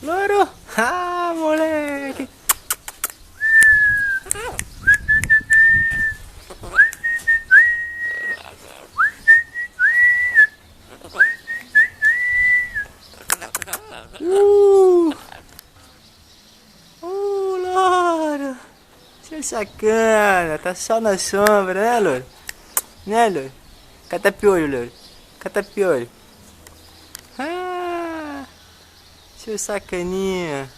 Louro! Ah, moleque! Louro! Seu sacana! Tá só na sombra, né, louro? Né, louro? Catapiolho, louro. Catapiolho. Ah! Seu sacaninha!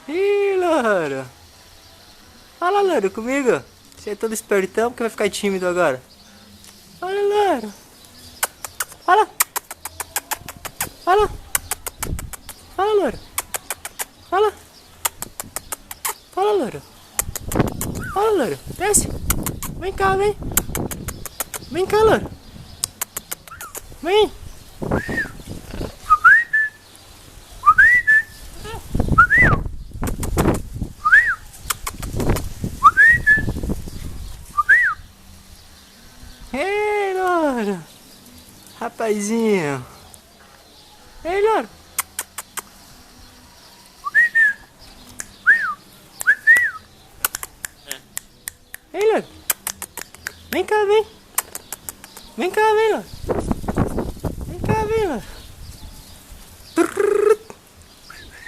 Ih, louro! Fala, louro, comigo! Você é todo espertão, porque vai ficar tímido agora? Fala, louro! Fala! Fala! Fala, louro! Fala! Fala, louro! Fala, louro! Desce! Vem cá, vem! Vem cá, louro! Vem! Ei, louro! Rapazinho! Ei, louro! Ei, louro! Vem cá, vem! Vem cá, vem, louro! Vem cá, vem, louro!